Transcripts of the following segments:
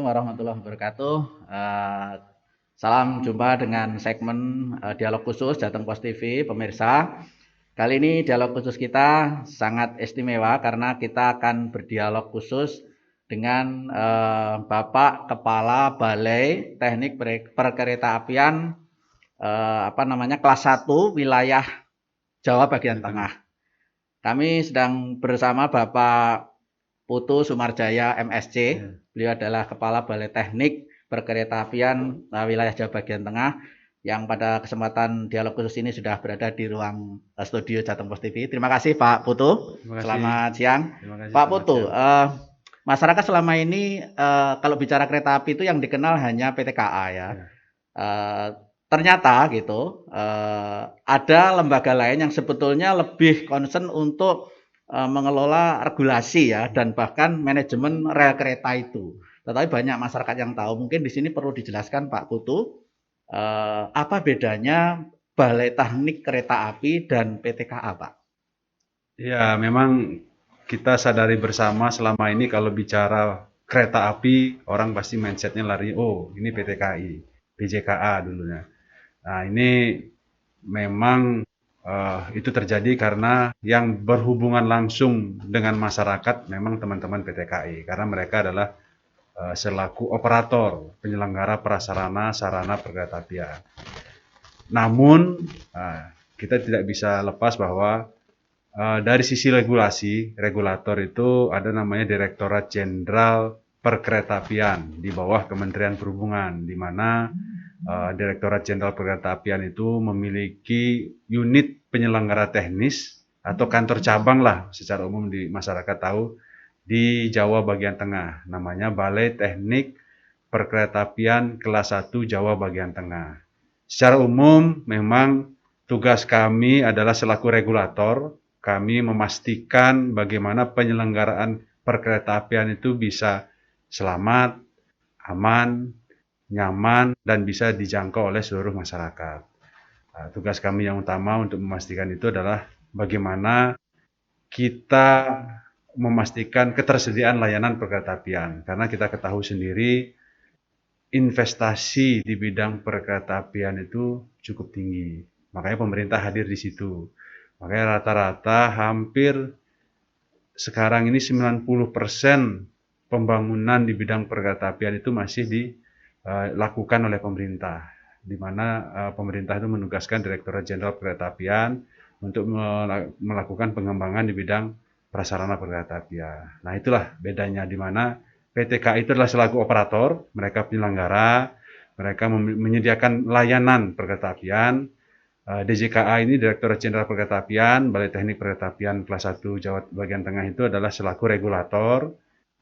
warahmatullahi wabarakatuh. Salam jumpa dengan segmen dialog khusus Jateng Pos TV, pemirsa. Kali ini dialog khusus kita sangat istimewa karena kita akan berdialog khusus dengan Bapak Kepala Balai Teknik Perkeretaapian kelas 1 wilayah Jawa bagian tengah. Kami sedang bersama Bapak Putu Sumarjaya MSc. Beliau adalah Kepala Balai Teknik Perkeretaapian wilayah Jawa bagian tengah yang pada kesempatan dialog khusus ini sudah berada di ruang studio Jateng Pos TV. Terima kasih Pak Putu. Selamat siang. Pak Putu, masyarakat selama ini kalau bicara kereta api itu yang dikenal hanya PT KA ya. Ternyata gitu ada lembaga lain yang sebetulnya lebih concern untuk mengelola regulasi ya dan bahkan manajemen rel kereta itu. Tetapi banyak masyarakat yang tahu. Mungkin di sini perlu dijelaskan Pak Putu apa bedanya Balai Teknik Kereta Api dan PT KA, Pak? Ya, memang kita sadari bersama selama ini kalau bicara kereta api orang pasti mindsetnya lari, oh ini PT KAI, PJKA dulunya. Nah ini memang itu terjadi karena yang berhubungan langsung dengan masyarakat memang teman-teman PT KAI karena mereka adalah selaku operator penyelenggara prasarana sarana perkeretaapian. Namun kita tidak bisa lepas bahwa dari sisi regulasi, regulator itu ada namanya Direktorat Jenderal Perkeretaapian di bawah Kementerian Perhubungan, di mana Direktorat Jenderal Perkeretaapian itu memiliki unit penyelenggara teknis atau kantor cabang lah secara umum di masyarakat tahu di Jawa bagian tengah, namanya Balai Teknik Perkeretaapian kelas 1 Jawa bagian tengah. Secara umum memang tugas kami adalah selaku regulator, kami memastikan bagaimana penyelenggaraan perkeretaapian itu bisa selamat, aman, nyaman, dan bisa dijangkau oleh seluruh masyarakat. Tugas kami yang utama untuk memastikan itu adalah bagaimana kita memastikan ketersediaan layanan perkeretaapian. Karena kita ketahui sendiri, investasi di bidang perkeretaapian itu cukup tinggi. Makanya pemerintah hadir di situ. Makanya rata-rata hampir sekarang ini 90% pembangunan di bidang perkeretaapian itu masih dilakukan oleh pemerintah, di mana pemerintah itu menugaskan Direktorat Jenderal Perkeretaapian untuk melakukan pengembangan di bidang prasarana perkeretaapian. Nah itulah bedanya, di mana PT KAI itu adalah selaku operator, mereka penyelenggara, mereka menyediakan layanan perkeretaapian. DJKA ini Direktorat Jenderal Perkeretaapian, Balai Teknik Perkeretaapian kelas 1 Jawa bagian tengah itu adalah selaku regulator.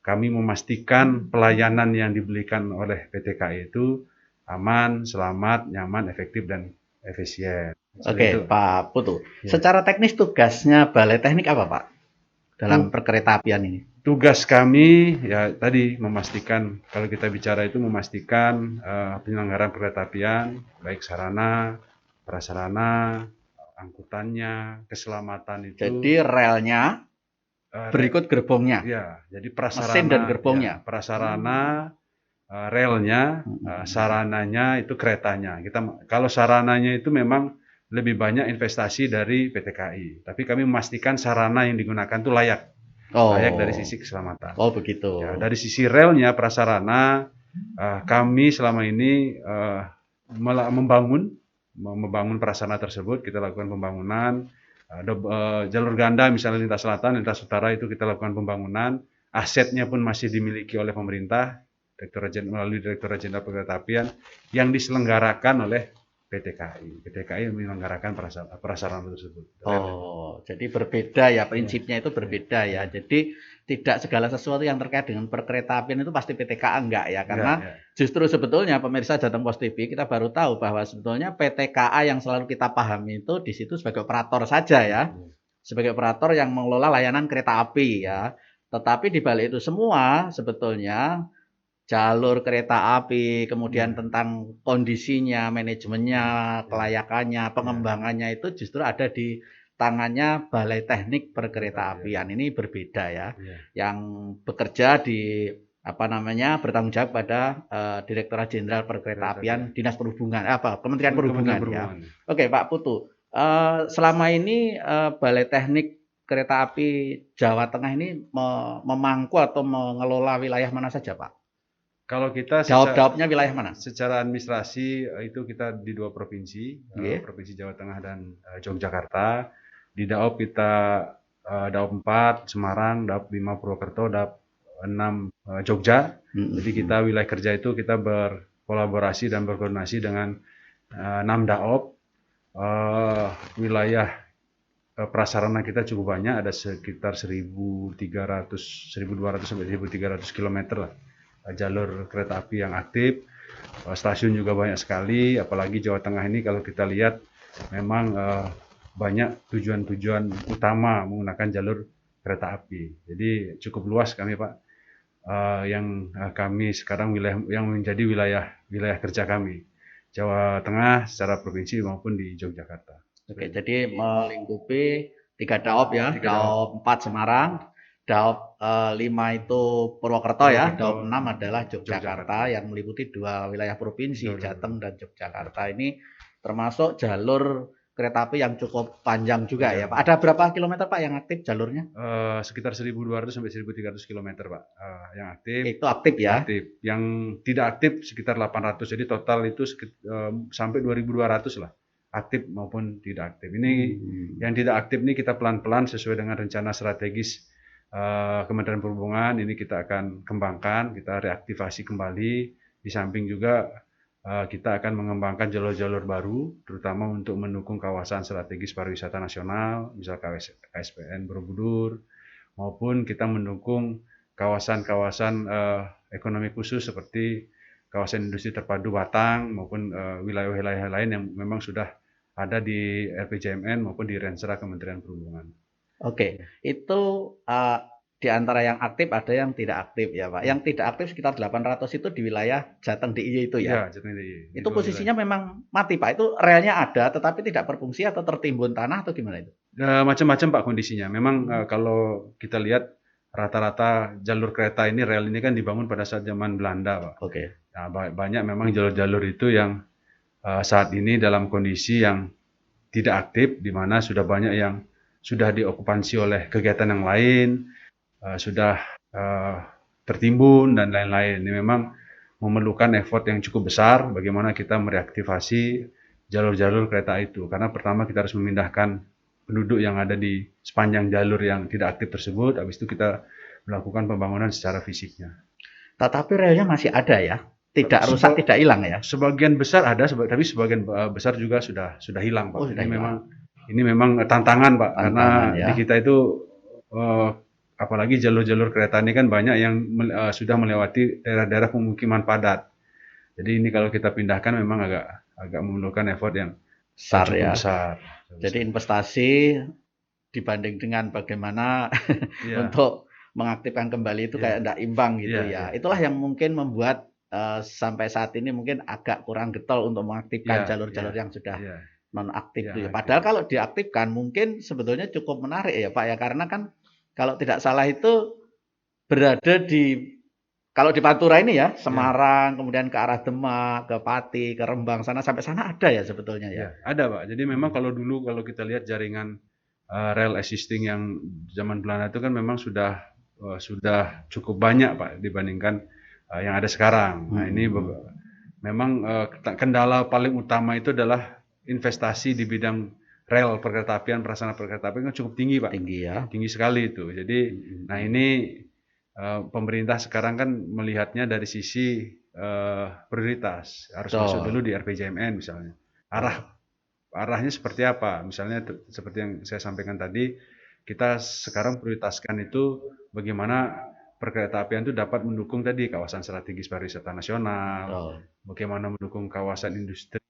Kami memastikan pelayanan yang diberikan oleh PT KAI itu aman, selamat, nyaman, efektif, dan efisien. Oke, Pak Putu. Ya. Secara teknis tugasnya Balai Teknik apa, Pak? Dalam perkeretaapian ini? Tugas kami ya tadi memastikan, kalau kita bicara itu memastikan penyelenggaraan perkeretaapian, baik sarana, prasarana, angkutannya, keselamatan itu. Jadi relnya berikut gerbongnya. Ya, jadi prasarana, mesin dan gerbongnya. Ya, prasarana, relnya, sarananya itu keretanya. Kalau sarananya itu memang lebih banyak investasi dari PT KAI. Tapi kami memastikan sarana yang digunakan itu layak. Layak dari sisi keselamatan. Oh, begitu. Ya, dari sisi relnya, prasarana, kami selama ini membangun prasarana tersebut. Kita lakukan pembangunan. Jalur ganda misalnya lintas selatan, lintas utara itu kita lakukan pembangunan. Asetnya pun masih dimiliki oleh pemerintah melalui Direktorat Jenderal Perkeretaapian yang diselenggarakan oleh PT KAI. PT KAI menyelenggarakan prasarana tersebut. Oh, jadi berbeda ya, prinsipnya itu berbeda ya. Jadi tidak segala sesuatu yang terkait dengan perkeretaapian itu pasti PT KAI enggak ya. Karena justru sebetulnya pemirsa Jateng Pos TV kita baru tahu bahwa sebetulnya PT KAI yang selalu kita pahami itu di situ sebagai operator saja ya. Sebagai operator yang mengelola layanan kereta api ya. Tetapi di balik itu semua sebetulnya jalur kereta api, kemudian tentang kondisinya, manajemennya, kelayakannya, pengembangannya itu justru ada di tangannya Balai Teknik Perkeretaapian. Ini berbeda ya. Yang bekerja di bertanggung jawab pada Direktorat Jenderal Perkeretaapian Dinas Perhubungan, Kementerian Perhubungan ya. Oke, Pak Putu. Selama ini Balai Teknik Kereta Api Jawa Tengah ini memangku atau mengelola wilayah mana saja, Pak? Kalau kita Daop-daopnya wilayah mana? Secara administrasi itu kita di 2 provinsi, Provinsi Jawa Tengah dan Yogyakarta. Di Daop kita Daop 4 Semarang, Daop 5 Purwokerto, Daop 6 Jogja. Jadi kita wilayah kerja itu kita berkolaborasi dan berkoordinasi dengan 6 Daop. Wilayah prasarana kita cukup banyak, ada sekitar 1.200 sampai 1.300 km lah jalur kereta api yang aktif. Stasiun juga banyak sekali, apalagi Jawa Tengah ini kalau kita lihat memang banyak tujuan-tujuan utama menggunakan jalur kereta api. Jadi cukup luas kami, Pak, yang kami sekarang yang menjadi wilayah kerja kami, Jawa Tengah secara provinsi maupun di Yogyakarta. Oke, jadi melingkupi 3 Daop ya, Daop 4 Semarang, Daop 5 itu Purwokerto ya, Daop 6 adalah Yogyakarta yang meliputi 2 wilayah provinsi, Jateng dan Yogyakarta. Ini termasuk jalur kereta api yang cukup panjang juga ya, Pak. Ada berapa kilometer, Pak, yang aktif jalurnya? Sekitar 1.200 sampai 1.300 km, Pak, yang aktif. Itu aktif ya? Aktif. Yang tidak aktif sekitar 800. Jadi total itu sampai 2.200 lah, aktif maupun tidak aktif. Ini yang tidak aktif ini kita pelan-pelan sesuai dengan rencana strategis Kementerian Perhubungan. Ini kita akan kembangkan, kita reaktivasi kembali. Di samping juga kita akan mengembangkan jalur-jalur baru, terutama untuk mendukung kawasan strategis pariwisata nasional, misal KSPN Borobudur, maupun kita mendukung kawasan-kawasan ekonomi khusus seperti kawasan industri terpadu Batang, maupun wilayah-wilayah lain yang memang sudah ada di RPJMN maupun di Rensera Kementerian Perhubungan. Oke, itu di antara yang aktif ada yang tidak aktif ya, Pak. Yang tidak aktif sekitar 800 itu di wilayah Jateng DIY itu ya? Ya, Jateng DIY. Itu posisinya memang mati, Pak. Itu relnya ada tetapi tidak berfungsi atau tertimbun tanah atau gimana itu? Macam-macam, Pak, kondisinya. Memang kalau kita lihat rata-rata jalur kereta ini, rel ini kan dibangun pada saat zaman Belanda, Pak. Oke. Nah, banyak memang jalur-jalur itu yang saat ini dalam kondisi yang tidak aktif, di mana sudah banyak yang sudah diokupansi oleh kegiatan yang lain, sudah tertimbun dan lain-lain. Ini memang memerlukan effort yang cukup besar bagaimana kita mereaktivasi jalur-jalur kereta itu. Karena pertama kita harus memindahkan penduduk yang ada di sepanjang jalur yang tidak aktif tersebut, habis itu kita melakukan pembangunan secara fisiknya. Tetapi relnya masih ada ya? Tidak rusak, tidak hilang ya? Sebagian besar ada, tapi sebagian besar juga sudah hilang, Pak. Ini memang tantangan, Pak, karena ya, di kita itu apalagi jalur-jalur kereta ini kan banyak yang sudah melewati daerah-daerah pemukiman padat. Jadi ini kalau kita pindahkan memang agak memerlukan effort yang besar ya. Jadi investasi dibanding dengan bagaimana untuk mengaktifkan kembali itu kayak tidak imbang gitu ya. Itulah yang mungkin membuat sampai saat ini mungkin agak kurang getol untuk mengaktifkan jalur-jalur yang sudah nonaktif itu ya. Padahal kalau diaktifkan mungkin sebetulnya cukup menarik ya, Pak ya, karena kan kalau tidak salah itu berada kalau di Pantura ini ya, Semarang, kemudian ke arah Demak, ke Pati, ke Rembang sana, sampai sana ada ya sebetulnya ya. Ada, Pak. Jadi memang kalau kita lihat jaringan rel existing yang zaman Belanda itu kan memang sudah cukup banyak, Pak, dibandingkan yang ada sekarang. Nah, ini memang kendala paling utama itu adalah investasi di bidang rel perkeretaapian, prasarana perkeretaapian kan cukup tinggi, Pak. Tinggi ya. Tinggi sekali itu. Jadi, nah ini pemerintah sekarang kan melihatnya dari sisi prioritas. Harus masuk dulu di RPJMN misalnya. Arahnya seperti apa? Misalnya seperti yang saya sampaikan tadi, kita sekarang prioritaskan itu bagaimana perkeretaapian itu dapat mendukung tadi kawasan strategis pariwisata nasional, bagaimana mendukung kawasan industri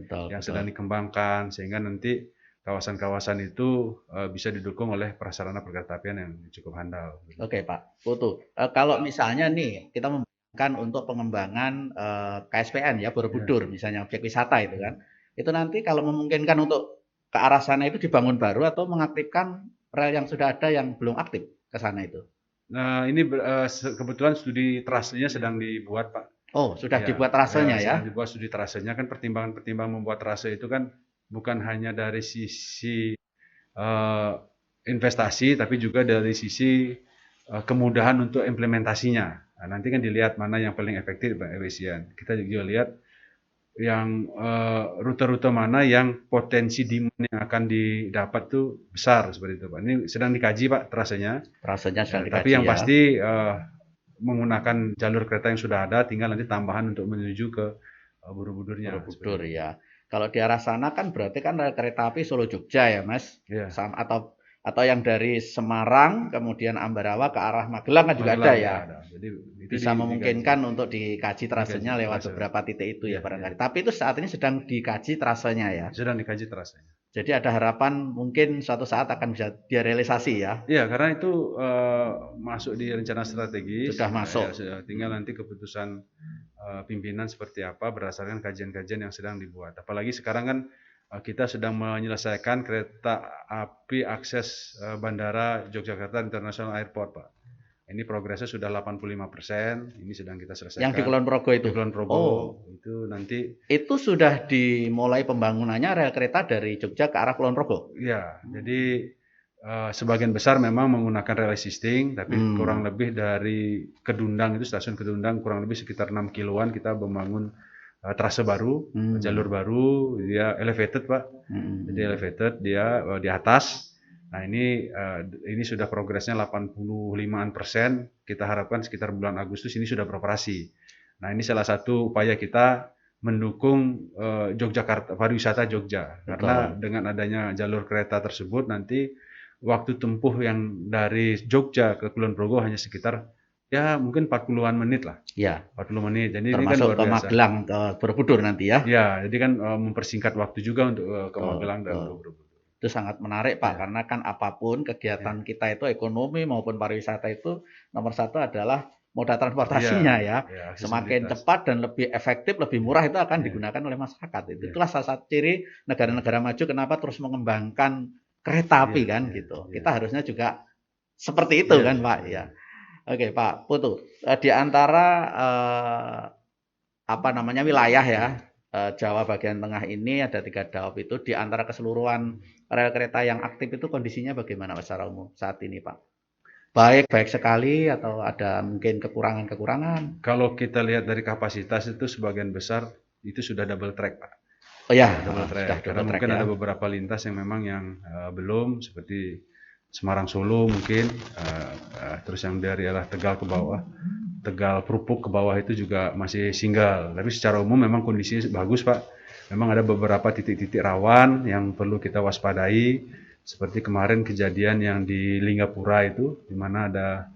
yang sedang dikembangkan, sehingga nanti kawasan-kawasan itu bisa didukung oleh prasarana perkeretaapian yang cukup handal. Oke, Pak Putu. Kalau misalnya nih kita membayangkan untuk pengembangan KSPN ya, Borobudur misalnya objek wisata itu kan, itu nanti kalau memungkinkan untuk ke arah sana itu dibangun baru atau mengaktifkan rel yang sudah ada yang belum aktif ke sana itu? Nah, ini kebetulan studi trasenya sedang dibuat, Pak. Oh, sudah Ya, dibuat rasanya ya? sedang dibuat studi trasenya kan pertimbangan-pertimbangan membuat trase itu kan bukan hanya dari sisi eh, investasi, tapi juga dari sisi kemudahan untuk implementasinya. Nah, nanti kan dilihat mana yang paling efektif dan efisien. Kita juga lihat yang rute-rute mana yang potensi demand yang akan didapat tuh besar seperti itu, Pak. Ini sedang dikaji, Pak, trasenya. Rasanya Ya, sedang tapi dikaji yang ya. pasti menggunakan jalur kereta yang sudah ada, tinggal nanti tambahan untuk menuju ke Borobudurnya Borobudur seperti itu. ya. Kalau di arah sana kan berarti kan rel kereta api Solo Jogja ya, Mas? Ya, Atau yang dari Semarang kemudian Ambarawa ke arah Magelang kan juga ada Magelang ya ya. ada. Jadi itu Bisa dikaji, memungkinkan untuk dikaji dikaji trasenya lewat trase. beberapa titik itu ya Iya, iya. barangkali. Tapi itu saat ini sedang dikaji trasenya ya. Sedang dikaji trasenya. Jadi ada harapan mungkin suatu saat akan bisa direalisasi ya. Iya, karena itu masuk di rencana strategis. Sudah masuk. Tinggal nanti keputusan pimpinan seperti apa berdasarkan kajian-kajian yang sedang dibuat. Apalagi sekarang kan kita sedang menyelesaikan kereta api akses Bandara Yogyakarta International Airport, Pak. Ini progresnya sudah 85%, ini sedang kita selesaikan. Yang di Kulon Progo itu. Di Kulon Progo, itu nanti. Itu sudah dimulai pembangunannya rel kereta dari Jogja ke arah Kulon Progo. Ya, jadi sebagian besar memang menggunakan rel existing, tapi kurang lebih dari Kedundang itu stasiun Kedundang kurang lebih sekitar 6 kiloan kita membangun trase baru, jalur baru, dia elevated, Pak. Jadi elevated dia di atas. Nah, ini sudah progresnya 85%. Kita harapkan sekitar bulan Agustus ini sudah beroperasi. Nah, ini salah satu upaya kita mendukung Yogyakarta, pariwisata Jogja. Karena dengan adanya jalur kereta tersebut nanti waktu tempuh yang dari Jogja ke Kulon Progo hanya sekitar ya mungkin 40-an menit lah. Ya. 40 menit. Jadi termasuk ini kan luar ke biasa. Magelang, ke Borobudur nanti ya. Ya, jadi kan mempersingkat waktu juga untuk ke Magelang dan Borobudur. Itu sangat menarik, Pak, karena kan apapun kegiatan kita itu ekonomi maupun pariwisata itu nomor satu adalah moda transportasinya ya. Semakin cepat dan lebih efektif, lebih murah itu akan digunakan oleh masyarakat. Itulah salah satu ciri negara-negara maju kenapa terus mengembangkan kereta api kan gitu. Kita harusnya juga seperti itu kan, Pak ya. Oke, Pak Putu, di antara wilayah ya Jawa bagian tengah ini ada 3 daop itu, di antara keseluruhan rel kereta yang aktif itu kondisinya bagaimana secara umum saat ini, Pak? Baik sekali atau ada mungkin kekurangan-kekurangan? Kalau kita lihat dari kapasitas itu sebagian besar itu sudah double track, Pak. Oh ya, double track. Karena mungkin ada beberapa lintas yang memang yang belum, seperti Semarang Solo mungkin, terus yang dari arah Tegal ke bawah, Tegal Prupuk ke bawah itu juga masih single. Tapi secara umum memang kondisinya bagus, Pak. Memang ada beberapa titik-titik rawan yang perlu kita waspadai, seperti kemarin kejadian yang di Linggapura itu, di mana ada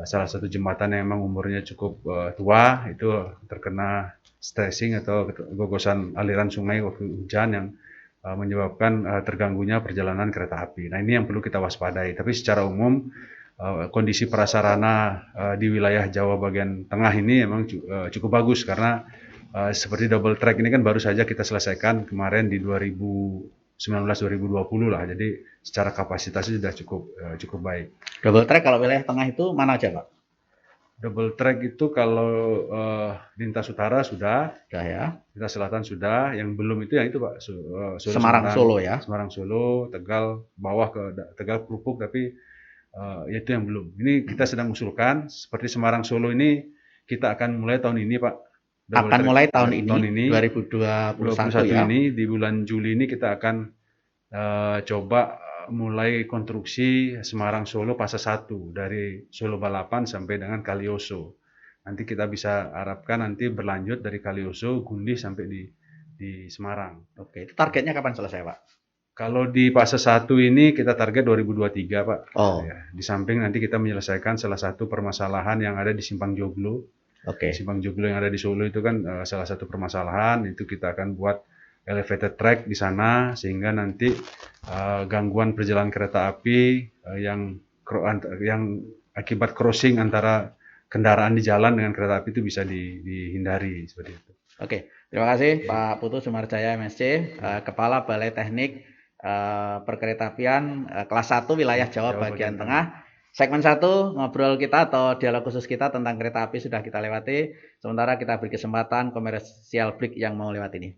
salah satu jembatan yang memang umurnya cukup tua, itu terkena stressing atau gogosan aliran sungai waktu hujan yang menyebabkan terganggunya perjalanan kereta api. Nah, ini yang perlu kita waspadai. Tapi secara umum kondisi prasarana di wilayah Jawa bagian tengah ini memang cukup bagus karena seperti double track ini kan baru saja kita selesaikan kemarin di 2019-2020 lah. Jadi secara kapasitasnya sudah cukup baik. Double track kalau wilayah tengah itu mana aja, Pak? Double track itu kalau lintas utara sudah ya. Lintas selatan sudah, yang belum itu yang itu, Pak. Semarang Solo ya. Semarang Solo, Tegal bawah ke Tegal Krupuk, tapi itu yang belum. Ini kita sedang usulkan seperti Semarang Solo ini kita akan mulai tahun ini, Pak. Akan mulai tahun ini 2021 ya. Ini di bulan Juli ini kita akan coba mulai konstruksi Semarang Solo fase 1 dari Solo Balapan sampai dengan Kalioso. Nanti kita bisa harapkan nanti berlanjut dari Kalioso, Gundi sampai di Semarang. Oke, itu targetnya kapan selesai, Pak? Kalau di fase 1 ini kita target 2023, Pak. Oh. Ya, di samping nanti kita menyelesaikan salah satu permasalahan yang ada di Simpang Joglo. Oke. Simpang Joglo yang ada di Solo itu kan salah satu permasalahan, itu kita akan buat elevated track di sana sehingga nanti gangguan perjalanan kereta api yang akibat crossing antara kendaraan di jalan dengan kereta api itu bisa dihindari seperti itu. Oke, terima kasih Pak Putu Sumarjaya MSc, Kepala Balai Teknik Perkeretaapian kelas 1 wilayah Jawa bagian Tengah. segmen 1 ngobrol kita atau dialog khusus kita tentang kereta api sudah kita lewati. Sementara kita beri kesempatan komersial break yang mau lewat ini.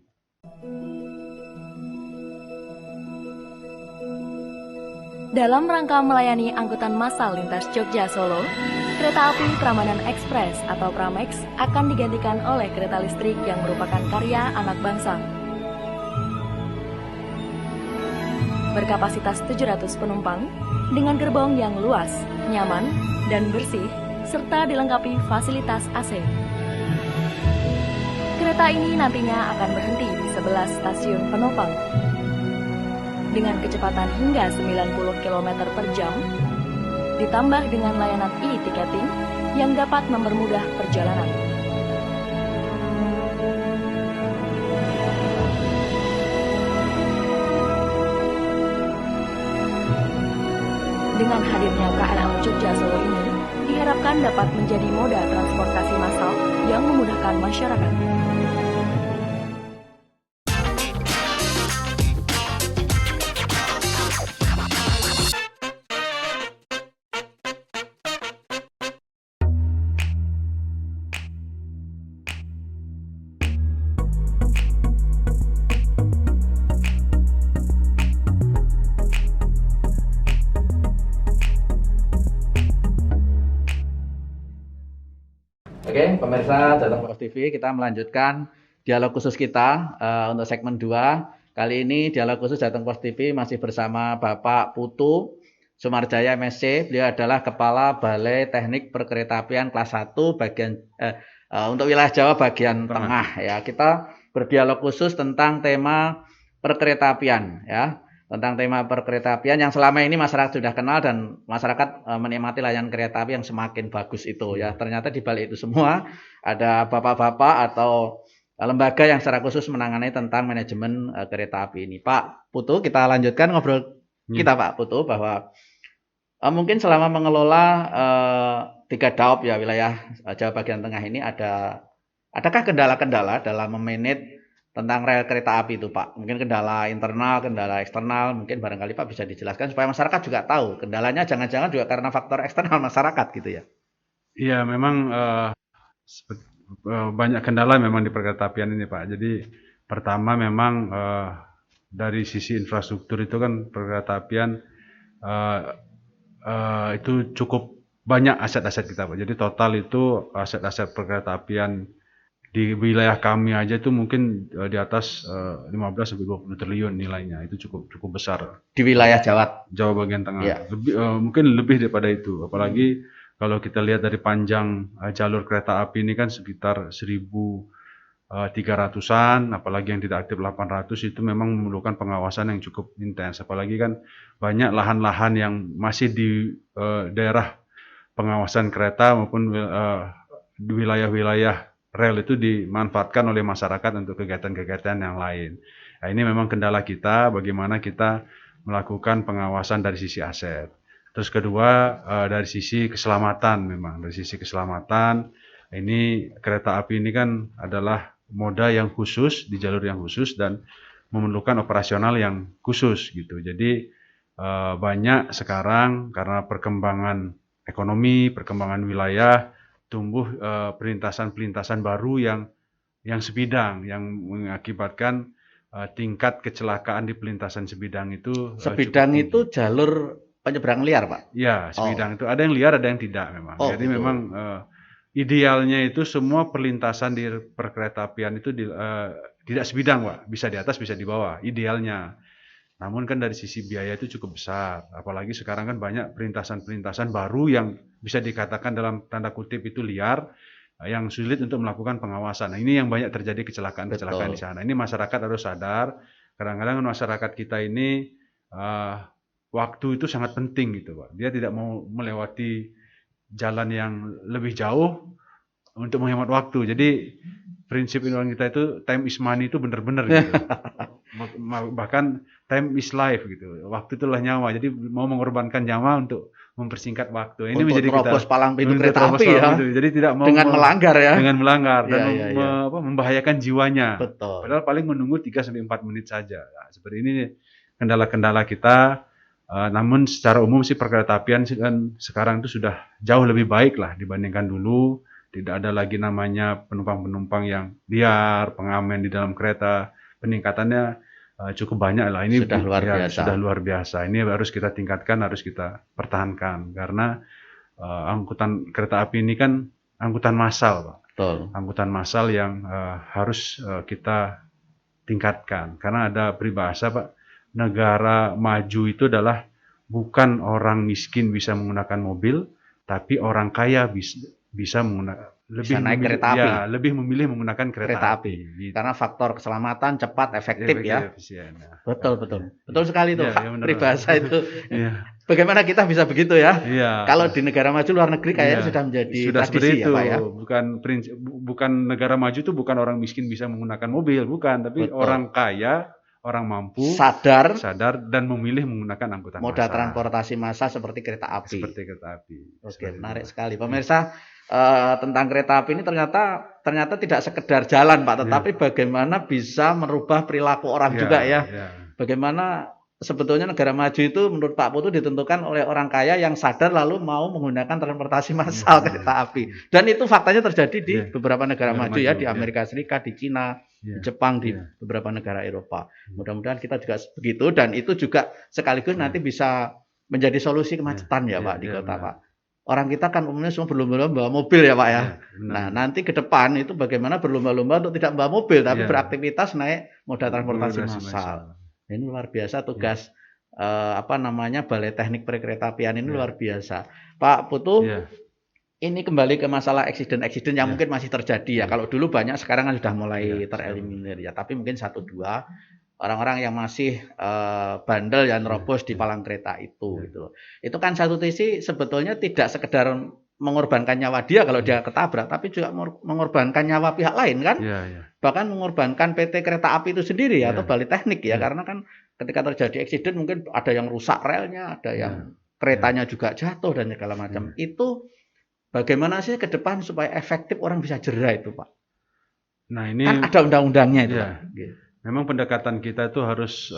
Dalam rangka melayani angkutan massal lintas Jogja Solo, kereta api Prambanan Express atau Pramex akan digantikan oleh kereta listrik yang merupakan karya anak bangsa. Berkapasitas 700 penumpang, dengan gerbong yang luas, nyaman, dan bersih, serta dilengkapi fasilitas AC. Kereta ini nantinya akan berhenti di 11 stasiun penopang. Dengan kecepatan hingga 90 km per jam, ditambah dengan layanan e-ticketing yang dapat mempermudah perjalanan. Dengan hadirnya KRL Jogja Solo ini, diharapkan dapat menjadi moda transportasi massal yang memudahkan masyarakat. Oke, pemirsa Jateng Pos TV, kita melanjutkan dialog khusus kita untuk segmen 2. Kali ini dialog khusus Jateng Pos TV masih bersama Bapak Putu Sumarjaya MSc. Beliau adalah Kepala Balai Teknik Perkeretaapian kelas 1 bagian untuk wilayah Jawa bagian tengah ya. Kita berdialog khusus tentang tema perkeretaapian ya. Tentang tema perkeretaapian yang selama ini masyarakat sudah kenal dan masyarakat menikmati layanan kereta api yang semakin bagus itu ya. Ternyata di balik itu semua ada bapak-bapak atau lembaga yang secara khusus menangani tentang manajemen kereta api ini. Pak Putu, kita lanjutkan ngobrol kita Pak Putu bahwa mungkin selama mengelola 3 daop ya wilayah Jawa bagian tengah ini adakah kendala-kendala dalam memanage tentang rel kereta api itu Pak? Mungkin kendala internal, kendala eksternal, mungkin barangkali Pak bisa dijelaskan supaya masyarakat juga tahu. Kendalanya jangan-jangan juga karena faktor eksternal masyarakat gitu ya? Iya, memang banyak kendala memang di perkeretaapian ini Pak. Jadi pertama memang dari sisi infrastruktur itu kan perkeretaapian itu cukup banyak aset-aset kita Pak. Jadi total itu aset-aset perkeretaapian di wilayah kami aja itu mungkin di atas 15-20 triliun nilainya. Itu cukup besar. Di wilayah Jawa bagian tengah. Ya. Mungkin lebih daripada itu. Apalagi kalau kita lihat dari panjang jalur kereta api ini kan sekitar 1.300-an, apalagi yang tidak aktif 800, itu memang memerlukan pengawasan yang cukup intens. Apalagi kan banyak lahan-lahan yang masih di daerah pengawasan kereta maupun di wilayah-wilayah rel itu dimanfaatkan oleh masyarakat untuk kegiatan-kegiatan yang lain. Nah, ini memang kendala kita, bagaimana kita melakukan pengawasan dari sisi aset. Terus kedua, dari sisi keselamatan memang. Dari sisi keselamatan, ini kereta api ini kan adalah moda yang khusus, di jalur yang khusus, dan memerlukan operasional yang khusus gitu. Jadi banyak sekarang karena perkembangan ekonomi, perkembangan wilayah, tumbuh pelintasan-pelintasan baru yang sebidang, yang mengakibatkan tingkat kecelakaan di pelintasan sebidang itu sebidang itu jalur penyeberangan liar Pak? Ya, sebidang itu ada yang liar, ada yang tidak memang. Jadi betul. Memang idealnya itu semua perlintasan di perkeretaapian itu tidak sebidang Pak, bisa di atas bisa di bawah, idealnya. Namun kan dari sisi biaya itu cukup besar, apalagi sekarang kan banyak pelintasan-pelintasan baru yang bisa dikatakan dalam tanda kutip itu liar, yang sulit untuk melakukan pengawasan. Nah, ini yang banyak terjadi kecelakaan-kecelakaan di sana. Ini masyarakat harus sadar, kadang-kadang masyarakat kita ini waktu itu sangat penting gitu Pak. Dia tidak mau melewati jalan yang lebih jauh untuk menghemat waktu. Jadi prinsip orang kita itu time is money itu benar-benar gitu. Bahkan time is life gitu. Waktu itulah nyawa. Jadi mau mengorbankan nyawa untuk mempersingkat waktu. Ini menjadi kita palang pintu kereta api ya. Jadi tidak mau dengan melanggar ya. Dengan melanggar dan membahayakan jiwanya. Betul. Padahal paling menunggu 3 sampai 4 menit saja. Nah, seperti ini kendala-kendala kita. Namun secara umum sih perkeretaapian sih kan sekarang itu sudah jauh lebih baik lah dibandingkan dulu. Tidak ada lagi namanya penumpang-penumpang yang liar, pengamen di dalam kereta. Peningkatannya cukup banyak lah. Ini Sudah luar ya, biasa. sudah luar biasa. Ini harus kita tingkatkan, harus kita pertahankan karena angkutan kereta api ini kan angkutan massal, Pak. Betul. Angkutan massal yang harus kita tingkatkan karena ada peribahasa, Pak. Negara maju itu adalah bukan orang miskin bisa menggunakan mobil, tapi orang kaya bisa menggunakan Naik kereta api. ya, lebih memilih menggunakan kereta api. Gitu. Karena faktor keselamatan, cepat, efektif ya. Efisien, ya. Betul sekali itu, Iya, Pak. iya, benar. Peribahasa itu. Iya. Bagaimana kita bisa begitu ya? Iya. Kalau di negara maju luar negeri kayaknya Iya. sudah menjadi Sudah seperti tradisi itu. ya, Pak ya. Bukan negara maju itu bukan orang miskin bisa menggunakan mobil, bukan, tapi Betul. orang kaya, orang mampu Sadar dan memilih menggunakan angkutan moda massal. transportasi massal seperti kereta api. Seperti kereta api. Oke, Seperti menarik itu. sekali. Pemirsa, tentang kereta api ini ternyata tidak sekedar jalan, Pak, tetapi bagaimana bisa merubah perilaku orang juga ya. Bagaimana sebetulnya negara maju itu menurut Pak Putu ditentukan oleh orang kaya yang sadar lalu mau menggunakan transportasi massal kereta api. Dan itu faktanya terjadi di beberapa negara maju ya, di Amerika Serikat, di Cina, di Jepang, di beberapa negara Eropa. Mudah-mudahan kita juga begitu dan itu juga sekaligus nanti bisa menjadi solusi kemacetan ya, Pak, di kota, Pak. Orang kita kan umumnya semua berlomba-lomba bawa mobil ya, Pak ya. Nah, nanti ke depan itu bagaimana berlomba-lomba untuk tidak bawa mobil tapi beraktivitas naik moda transportasi massal. Ini luar biasa tugas Balai Teknik Perkeretaapian ini luar biasa. Pak Putu, ini kembali ke masalah eksiden-eksiden yang mungkin masih terjadi ya. Kalau dulu banyak, sekarang kan sudah mulai tereliminir ya. Tapi mungkin 1-2 orang-orang yang masih bandel yang nerobos di palang kereta itu gitu. Itu kan satu sisi sebetulnya tidak sekedar mengorbankan nyawa dia kalau dia ketabrak, tapi juga mengorbankan nyawa pihak lain kan. Bahkan mengorbankan PT Kereta Api itu sendiri atau Balai Teknik ya, karena kan ketika terjadi eksiden mungkin ada yang rusak relnya, ada yang keretanya juga jatuh dan segala macam. Itu bagaimana sih ke depan supaya efektif orang bisa jera itu, Pak? Nah, ini kan ada undang-undangnya itu, Pak. Memang pendekatan kita itu harus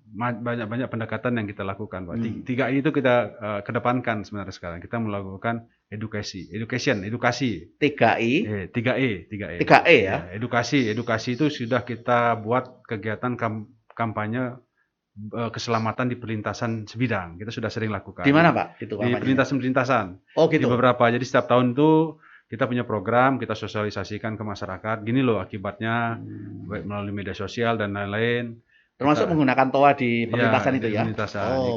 banyak-banyak pendekatan yang kita lakukan, Pak. 3I itu kita kedepankan sebenarnya sekarang. Kita melakukan edukasi. 3E ya. Edukasi itu sudah kita buat kegiatan kampanye keselamatan di perlintasan sebidang. Kita sudah sering lakukan. Di mana, Pak? Itu di perlintasan-perlintasan. Oh, gitu. Di beberapa. Jadi setiap tahun itu kita punya program, kita sosialisasikan ke masyarakat. Gini loh akibatnya, baik melalui media sosial dan lain-lain. Termasuk menggunakan TOA di perlintasan itu ya?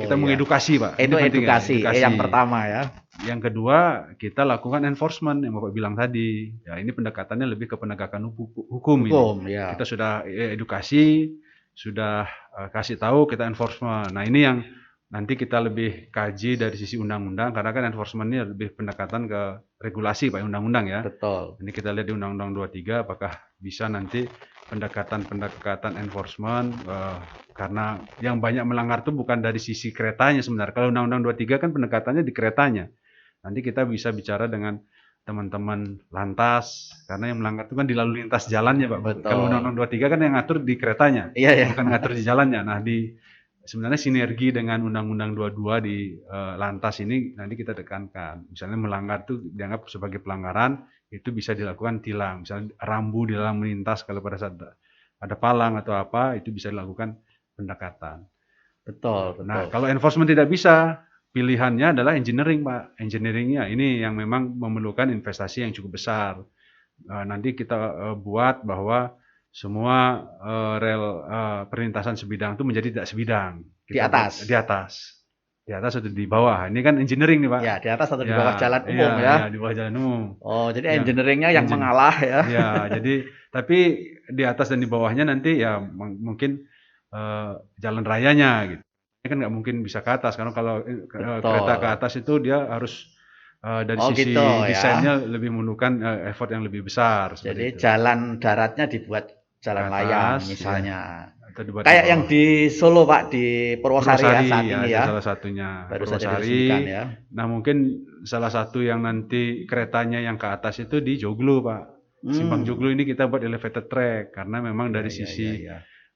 Kita mengedukasi, Pak. Itu edukasi yang pertama ya. Yang kedua, kita lakukan enforcement yang Bapak bilang tadi. Ya, ini pendekatannya lebih ke penegakan hukum ini. Ya. Kita sudah edukasi, sudah kasih tahu, kita enforcement. Nah, ini yang nanti kita lebih kaji dari sisi undang-undang, karena kan enforcement ini lebih pendekatan ke regulasi, Pak, undang-undang ya. Betul. Ini kita lihat di Undang-Undang 23, apakah bisa nanti pendekatan enforcement, karena yang banyak melanggar itu bukan dari sisi keretanya sebenarnya. Kalau Undang-Undang 23 kan pendekatannya di keretanya. Nanti kita bisa bicara dengan teman-teman lantas, karena yang melanggar itu kan di lalu lintas jalannya, Pak. Betul. Kalau Undang-Undang 23 kan yang ngatur di keretanya, bukan ngatur di jalannya. Nah, sebenarnya sinergi dengan Undang-Undang 22 di lantas ini nanti kita tekankan. Misalnya melanggar itu dianggap sebagai pelanggaran, itu bisa dilakukan tilang. Misalnya rambu di dalam melintas kalau pada saat ada palang atau apa, itu bisa dilakukan pendekatan. Betul. Nah, kalau enforcement tidak bisa, pilihannya adalah engineering, Pak. Engineeringnya ini yang memang memerlukan investasi yang cukup besar. Nanti kita buat bahwa semua rel perlintasan sebidang itu menjadi tidak sebidang. Di atas. Di atas atau di bawah. Ini kan engineering nih, Pak. Ya, di atas atau di bawah jalan umum ya. Di bawah jalan umum. Oh, jadi engineeringnya yang mengalah ya. Ya, jadi tapi di atas dan di bawahnya nanti ya mungkin jalan rayanya gitu. Ini kan nggak mungkin bisa ke atas, karena kalau kereta ke atas itu dia harus dari sisi desainnya lebih memerlukan effort yang lebih besar. Jadi jalan daratnya dibuat jalan layang misalnya. Kayak yang di Solo, Pak, di Purwosari ya saat ini ya. Salah satunya. Baru saja diresmikan ya. Nah, mungkin salah satu yang nanti keretanya yang ke atas itu di Joglo, Pak. Simpang Joglo ini kita buat elevated track karena memang dari sisi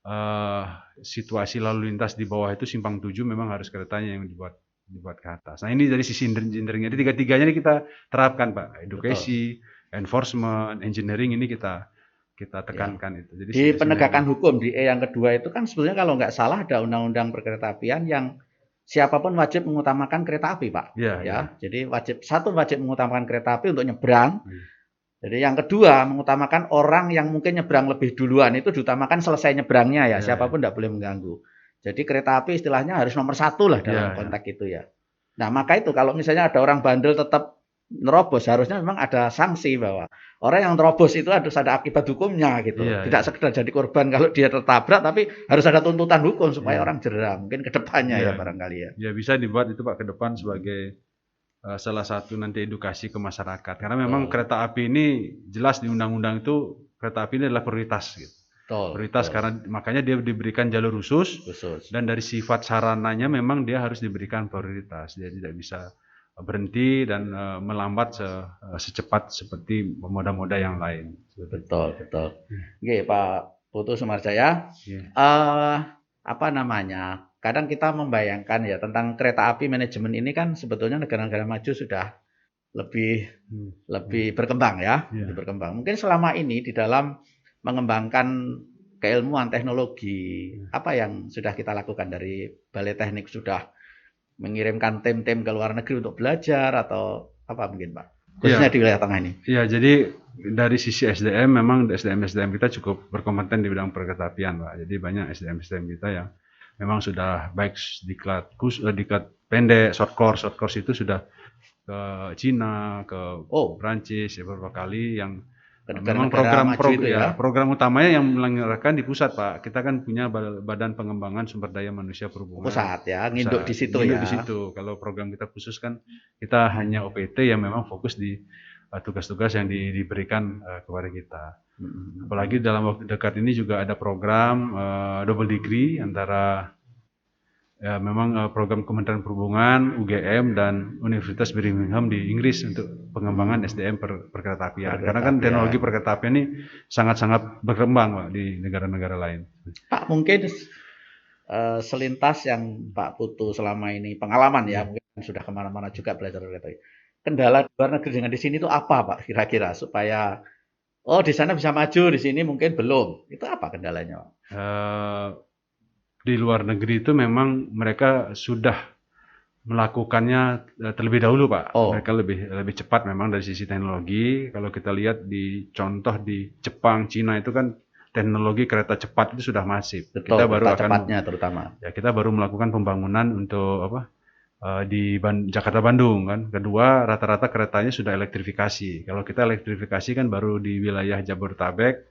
eh, situasi lalu lintas di bawah itu simpang 7 memang harus keretanya yang dibuat ke atas. Nah ini dari sisi engineering, jadi tiga-tiganya ini kita terapkan Pak, edukasi, enforcement, engineering ini kita tekankan itu. Jadi Di penegakan hukum di E yang kedua itu kan sebetulnya kalau nggak salah ada undang-undang perkeretaapian yang siapapun wajib mengutamakan kereta api, Pak. Ya. Jadi wajib mengutamakan kereta api untuk nyebrang. Jadi yang kedua mengutamakan orang yang mungkin nyebrang lebih duluan itu diutamakan selesai nyebrangnya ya. Siapapun tidak boleh mengganggu. Jadi kereta api istilahnya harus nomor 1 lah dalam konteks itu ya. Nah maka itu kalau misalnya ada orang bandel tetap nerobos, harusnya memang ada sanksi bahwa orang yang nerobos itu harus ada akibat hukumnya gitu. Tidak sekedar jadi korban kalau dia tertabrak, tapi harus ada tuntutan hukum supaya orang jera. Mungkin ke depannya ya barangkali ya. Ya bisa dibuat itu Pak ke depan sebagai salah satu nanti edukasi ke masyarakat. Karena memang kereta api ini jelas di undang-undang itu kereta api ini adalah prioritas gitu. Prioritas karena makanya dia diberikan jalur khusus. Dan dari sifat sarananya memang dia harus diberikan prioritas. Dia tidak bisa berhenti dan melambat secepat seperti moda-moda yang lain. Betul. Oke, Pak Putu Sumarjaya. Apa namanya? Kadang kita membayangkan ya tentang kereta api manajemen ini kan sebetulnya negara-negara maju sudah lebih berkembang ya, lebih berkembang. Mungkin selama ini di dalam mengembangkan keilmuan teknologi, apa yang sudah kita lakukan dari Balai Teknik? Sudah mengirimkan tim-tim ke luar negeri untuk belajar atau apa mungkin Pak? Khususnya di wilayah tengah ini. Iya, jadi dari sisi SDM memang SDM kita cukup berkompeten di bidang perkeretaapian Pak. Jadi banyak SDM kita yang memang sudah baik diklat pendek, short course itu sudah ke Cina, ke Prancis beberapa kali yang memang program utamanya yang menyelenggarakan di pusat Pak. Kita kan punya Badan Pengembangan Sumber Daya Manusia Perhubungan. Pusat ya, nginduk di situ ya. Di situ. Kalau program kita khusus kan kita hanya OPT yang memang fokus di tugas-tugas yang diberikan kepada kita. Apalagi dalam waktu dekat ini juga ada program double degree antara memang program Kementerian Perhubungan, UGM dan Universitas Birmingham di Inggris untuk pengembangan SDM perkeretaapian. Karena kan teknologi perkeretaapian ini sangat-sangat berkembang Pak di negara-negara lain. Pak mungkin selintas yang Pak Putu selama ini pengalaman ya, mungkin sudah kemana-mana juga belajar kereta. Kendala luar negeri dengan di sini itu apa Pak kira-kira supaya di sana bisa maju, di sini mungkin belum. Itu apa kendalanya Pak? Di luar negeri itu memang mereka sudah melakukannya terlebih dahulu Pak. Mereka lebih cepat memang dari sisi teknologi. Kalau kita lihat di contoh di Jepang, Cina itu kan teknologi kereta cepat itu sudah masif. Betul, kita baru cepatnya terutama. Ya kita baru melakukan pembangunan untuk di Jakarta Bandung kan. Kedua rata-rata keretanya sudah elektrifikasi. Kalau kita elektrifikasi kan baru di wilayah Jabodetabek,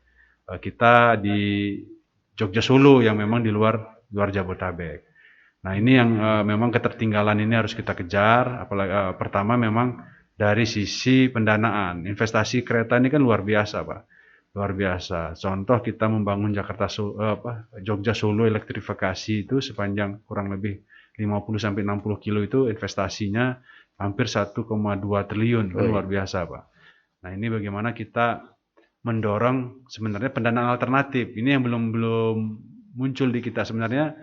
kita di Jogja Solo yang memang di luar Jabodetabek. Nah ini yang memang ketertinggalan ini harus kita kejar. Apalagi pertama memang dari sisi pendanaan, investasi kereta ini kan luar biasa Pak, luar biasa. Contoh kita membangun Jogja Solo elektrifikasi itu sepanjang kurang lebih 50-60 kilo itu investasinya hampir 1,2 triliun, kan luar biasa Pak. Nah ini bagaimana kita mendorong sebenarnya pendanaan alternatif. Ini yang belum muncul di kita sebenarnya.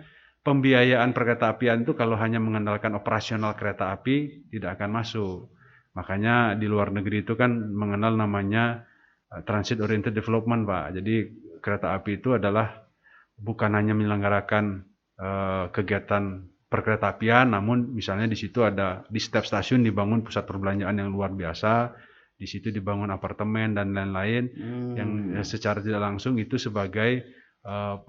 Pembiayaan perkeretaapian itu kalau hanya mengandalkan operasional kereta api tidak akan masuk. Makanya di luar negeri itu kan mengenal namanya transit oriented development Pak. Jadi kereta api itu adalah bukan hanya menyelenggarakan kegiatan perkeretaapian, namun misalnya di situ ada di setiap stasiun dibangun pusat perbelanjaan yang luar biasa, di situ dibangun apartemen dan lain-lain yang secara tidak langsung itu sebagai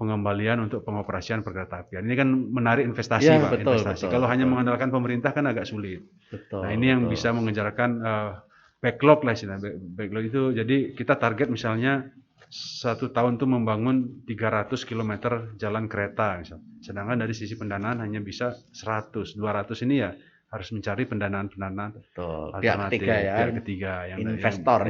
pengembalian untuk pengoperasian perkeretaapian. Ini kan menarik investasi Pak. Betul. Kalau hanya mengandalkan pemerintah kan agak sulit. Nah ini yang bisa mengejarkan backlog lah istilahnya. Backlog itu jadi kita target misalnya 1 tahun tuh membangun 300 km jalan kereta misalnya. Sedangkan dari sisi pendanaan hanya bisa 100, 200 ini ya harus mencari pendanaan alternatif. Pihak ketiga yang investor.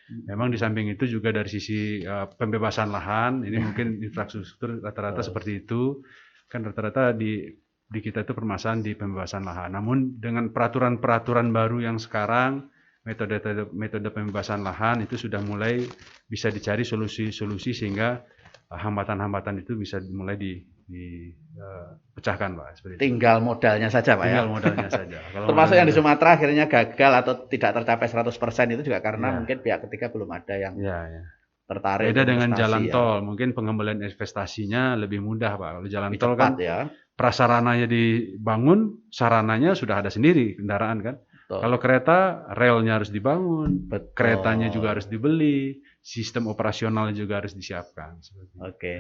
Memang di samping itu juga dari sisi pembebasan lahan, ini mungkin infrastruktur rata-rata seperti itu. Kan rata-rata di kita itu permasalahan di pembebasan lahan. Namun dengan peraturan-peraturan baru yang sekarang, metode pembebasan lahan itu sudah mulai bisa dicari solusi-solusi sehingga hambatan-hambatan itu bisa mulai dipecahkan Pak, seperti itu. Tinggal modalnya saja Pak Tinggal ya. modalnya saja. Kalau Termasuk yang di modalnya- Sumatera akhirnya gagal atau tidak tercapai 100% itu juga karena Ya. mungkin pihak ketiga belum ada yang Ya, ya. tertarik Beda untuk dengan investasi jalan ya. tol, mungkin pengembalian investasinya lebih mudah Pak. Kalau jalan Lebih tol cepat kan ya. prasarananya dibangun, sarananya sudah ada sendiri kendaraan kan. Betul. Kalau kereta, relnya harus dibangun, Betul. keretanya juga harus dibeli, sistem operasional juga harus disiapkan. Seperti itu. Oke.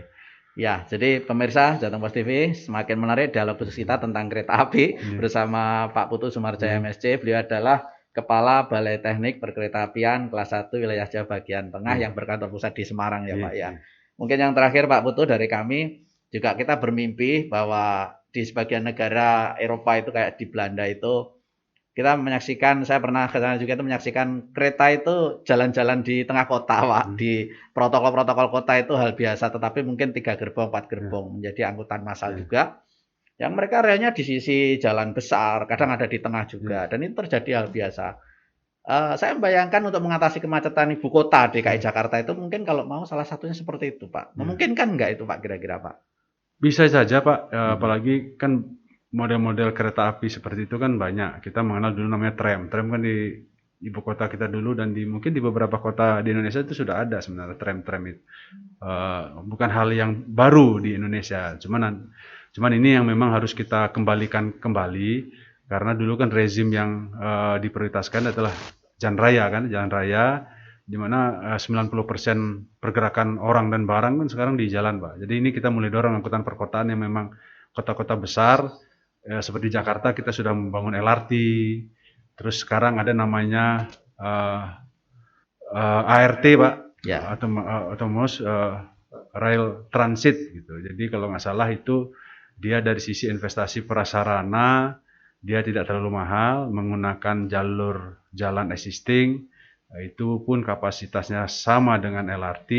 Ya, jadi pemirsa Jateng Pos TV, semakin menarik dialog khusus kita tentang kereta api bersama Pak Putu Sumarjaya MSc. Beliau adalah Kepala Balai Teknik Perkeretaapian kelas 1 wilayah Jawa bagian tengah yang berkantor pusat di Semarang ya Pak ya. Mungkin yang terakhir Pak Putu dari kami, juga kita bermimpi bahwa di sebagian negara Eropa itu kayak di Belanda itu kita menyaksikan, saya pernah ke sana juga itu menyaksikan kereta itu jalan-jalan di tengah kota Pak. Di protokol-protokol kota itu hal biasa, tetapi mungkin 3 gerbong, 4 gerbong menjadi angkutan massal juga. Yang mereka relnya di sisi jalan besar, kadang ada di tengah juga, dan itu terjadi hal biasa. Saya membayangkan untuk mengatasi kemacetan ibu kota DKI Jakarta itu mungkin kalau mau salah satunya seperti itu Pak. Memungkinkan nggak itu Pak kira-kira Pak? Bisa saja Pak, apalagi kan model-model kereta api seperti itu kan banyak. Kita mengenal dulu namanya tram. Tram kan di ibu kota kita dulu dan mungkin di beberapa kota di Indonesia itu sudah ada sebenarnya tram-tram itu. Bukan hal yang baru di Indonesia. Cuman ini yang memang harus kita kembalikan kembali karena dulu kan rezim yang diprioritaskan adalah jalan raya di mana 90% pergerakan orang dan barang kan sekarang di jalan Pak. Jadi ini kita mulai dorong angkutan perkotaan yang memang kota-kota besar. Seperti Jakarta kita sudah membangun LRT, terus sekarang ada namanya ART Pak, Autonomous Rail Transit gitu. Jadi kalau nggak salah itu dia dari sisi investasi prasarana dia tidak terlalu mahal, menggunakan jalur jalan existing, itu pun kapasitasnya sama dengan LRT,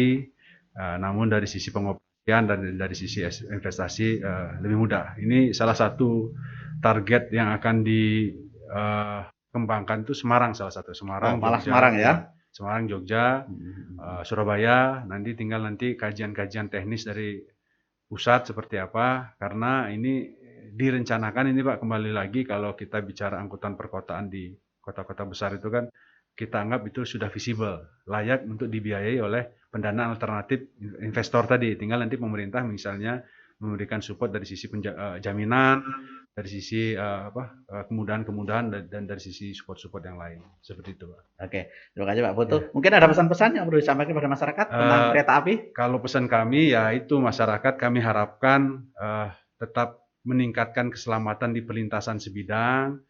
namun dari sisi pengoperasian dan dari sisi investasi lebih mudah. Ini salah satu target yang akan dikembangkan itu Semarang salah satu. Semarang, malah Jogja, Semarang ya? Semarang, Jogja, Surabaya. Nanti tinggal kajian-kajian teknis dari pusat seperti apa. Karena ini direncanakan ini Pak, kembali lagi kalau kita bicara angkutan perkotaan di kota-kota besar itu kan kita anggap itu sudah visible, layak untuk dibiayai oleh pendanaan alternatif investor tadi. Tinggal nanti pemerintah misalnya memberikan support dari sisi jaminan, dari sisi kemudahan-kemudahan dan dari sisi support-support yang lain. Seperti itu Pak. Oke, terima kasih Pak Putu. Mungkin ada pesan-pesan yang perlu disampaikan kepada masyarakat tentang kereta api? Kalau pesan kami ya itu masyarakat kami harapkan tetap meningkatkan keselamatan di perlintasan sebidang,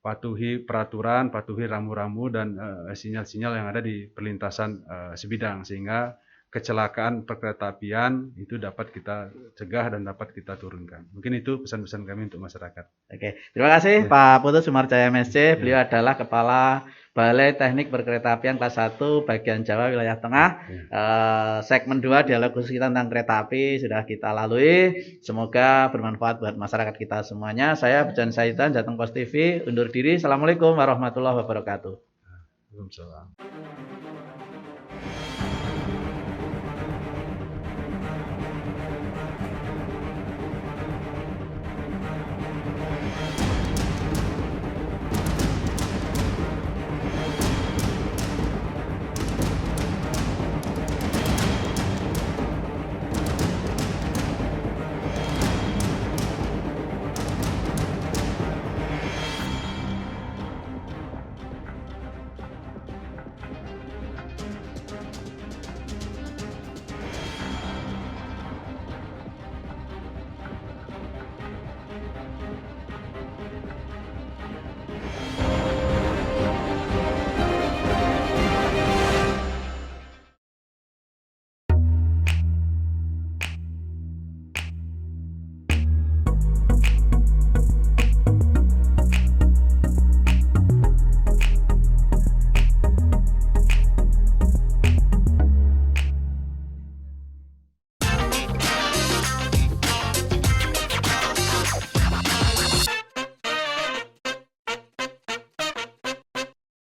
patuhi peraturan, patuhi rambu-rambu dan sinyal-sinyal yang ada di perlintasan sebidang sehingga kecelakaan perkeretaapian itu dapat kita cegah dan dapat kita turunkan. Mungkin itu pesan-pesan kami untuk masyarakat. Oke, terima kasih Pak Putu Sumarjaya MSc. Beliau adalah Kepala Balai Teknik Perkeretaapian kelas 1 bagian Jawa wilayah Tengah. Segmen 2 dialog khusus kita tentang kereta api sudah kita lalui. Semoga bermanfaat buat masyarakat kita semuanya. Saya Bejan Saitan, Jateng Pos TV, undur diri. Assalamualaikum warahmatullahi wabarakatuh. Waalaikumsalam.